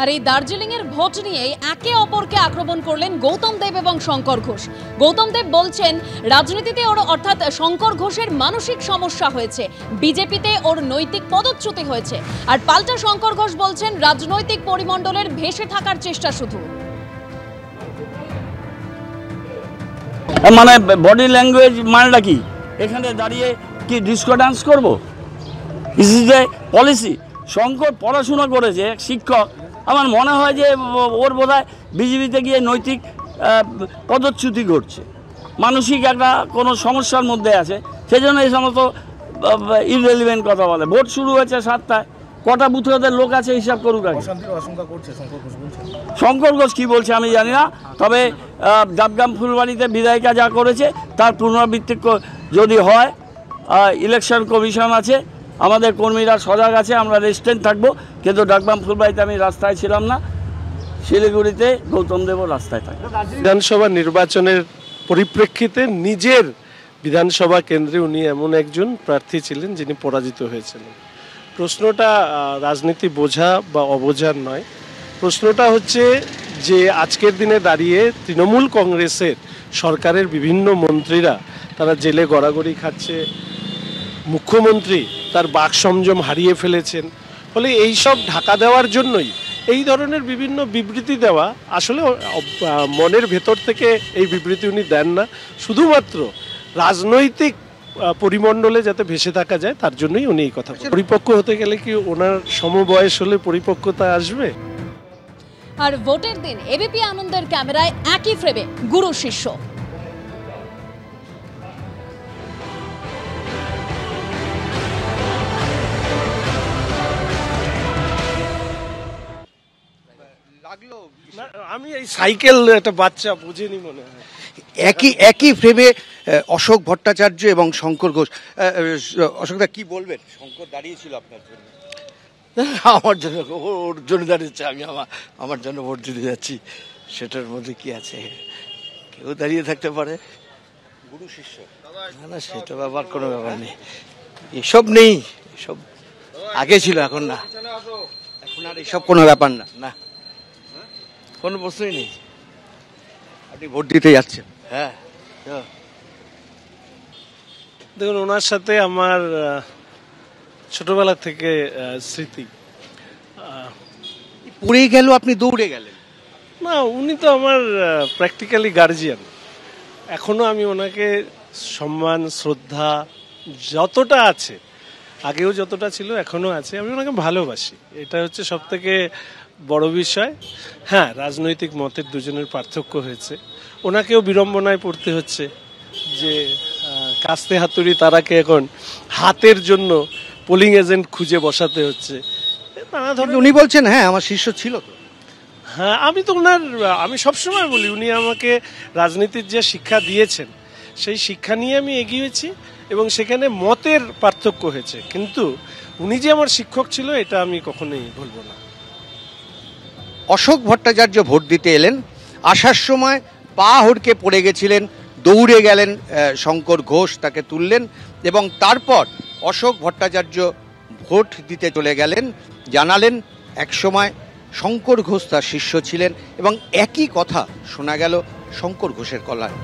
আর এই দার্জিলিং এর ভোট নিয়ে একে অপরকে আক্রমণ করলেন গৌতম দেব এবং শঙ্কর ঘোষ। গৌতম দেব বলছেন রাজনীতিতে ওর অর্থাৎ শঙ্কর ঘোষের মানসিক সমস্যা হয়েছে, বিজেপিতে ওর নৈতিক পদচ্যুতি হয়েছে। আর পাল্টা শঙ্কর ঘোষ বলছেন রাজনৈতিক পরিমণ্ডলের ভেসে থাকার চেষ্টা শুধু। মানে বডি ল্যাঙ্গুয়েজ মানেটা কি? এখানে দাঁড়িয়ে কি ডিস্কো ডান্স করবো? This is a policy. Shankar পড়াশোনা করেছে, শিক্ষক। আমার মনে হয় যে ওর বোধহয় বিজেপিতে গিয়ে নৈতিক পদচ্যুতি ঘটছে, মানসিক একটা কোনো সমস্যার মধ্যে আছে, সেই জন্য এই সমস্ত ইররেলিভেন্ট কথা বলে। ভোট শুরু হয়েছে 7টায়, কটা বুথে ওদের লোক আছে হিসাব করুক আগে। শঙ্কর ঘোষ কী বলছে আমি জানি না, তবে ডাবগ্রাম ফুলবাড়িতে বিধায়িকা যা করেছে তার পুনরাবৃত্তি যদি হয়, ইলেকশন কমিশন আছে, আমাদের কর্মীরা সজাগ আছে, আমরা রেস্টেন্ট থাকবো। কিন্তু ডাবগ্রাম ফুলবাড়িতে আমি রাস্তায় ছিলাম না, শিলিগুড়িতে গৌতম দেবও রাস্তায় থাকে। বিধানসভা নির্বাচনের পরিপ্রেক্ষিতে নিজের বিধানসভা কেন্দ্রে উনি এমন একজন প্রার্থী ছিলেন যিনি পরাজিত হয়েছিলেন। প্রশ্নটা রাজনীতি বোঝা বা অবোঝার নয়, প্রশ্নটা হচ্ছে যে আজকের দিনে দাঁড়িয়ে তৃণমূল কংগ্রেসের সরকারের বিভিন্ন মন্ত্রীরা তারা জেলে গড়াগড়ি খাচ্ছে, মুখ্যমন্ত্রী তার বাক সংযম হারিয়ে ফেলেছেন। ফলে এইসব ঢাকা দেওয়ার জন্যই এই ধরনের বিভিন্ন বিবৃতি দেওয়া, আসলে মনের ভেতর থেকে এই বিবৃতি উনি দেন না, শুধুমাত্র রাজনৈতিক পরিমণ্ডলে যাতে ভেসে থাকা যায় তার জন্যই উনি এই কথা। পরিপক্ক হতে গেলে কি ওনার সমবয়স হলে পরিপক্কতা আসবে? আর ভোটের দিন এবিপি আনন্দের ক্যামেরায় একই ফ্রেমে গুরু শিষ্য। আমি এই সাইকেল একটা বাচ্চা বুঝিনি মনে হয়। একই ফ্রেমে অশোক ভট্টাচার্য এবং শঙ্কর ঘোষ। অশোকদা কি বলবেন? শঙ্কর দাঁড়িয়েছিল আপনার জন্য। আমার জন্য, ওর জন্য দাঁড়িয়েছে, আমি আমার জন্য ভোট দিতে যাচ্ছি, সেটার মধ্যে কি আছে? কেউ দাঁড়িয়ে থাকতে পারে। গুরু শিষ্য না না, সেটা ব্যাপার কোনো ব্যাপার নেই, এসব নেই, এসব আগে ছিল, এখন না, এখন আর এসব কোনো ব্যাপার না, না কোনো প্রশ্নই নেই। আপনি ভোট দিতে যাচ্ছেন? হ্যাঁ, দেখুন, ওনার সাথে আমার ছোটবেলা থেকে স্মৃতি। পড়ে গেল, আপনি দৌড়ে গেলেন? না, উনি তো আমার প্র্যাকটিক্যালি গার্জিয়ান। এখনো আমি ওনাকে সম্মান শ্রদ্ধা যতটা আছে, আগেও যতটা ছিল এখনো আছে, আমি ওনাকে ভালোবাসি। এটা হচ্ছে সব থেকে বড় বিষয়। হ্যাঁ, রাজনৈতিক মতের দুজনের পার্থক্য হয়েছে, ওনাকেও বিড়ম্বনায় পড়তে হচ্ছে যে কাস্তে হাতুড়ি তারাকে এখন হাতের জন্য পোলিং এজেন্ট খুঁজে বসাতে হচ্ছে। উনি বলছেন হ্যাঁ আমার শিষ্য ছিল তো। হ্যাঁ, আমি সবসময় বলি উনি আমাকে রাজনীতির যে শিক্ষা দিয়েছেন সেই শিক্ষা নিয়ে আমি এগিয়েছি, এবং সেখানে মতের পার্থক্য হয়েছে, কিন্তু উনি যে আমার শিক্ষক ছিল এটা আমি কখনোই ভুলবো না। অশোক ভট্টাচার্য ভোট দিতে এলেন, আসার সময় পা হড়কে পড়ে গেছিলেন, দৌড়ে গেলেন শঙ্কর ঘোষ, তাকে তুললেন, এবং তারপর অশোক ভট্টাচার্য ভোট দিতে চলে গেলেন, জানালেন একসময় শঙ্কর ঘোষ তার শিষ্য ছিলেন, এবং একই কথা শোনা গেল শঙ্কর ঘোষের গলায়।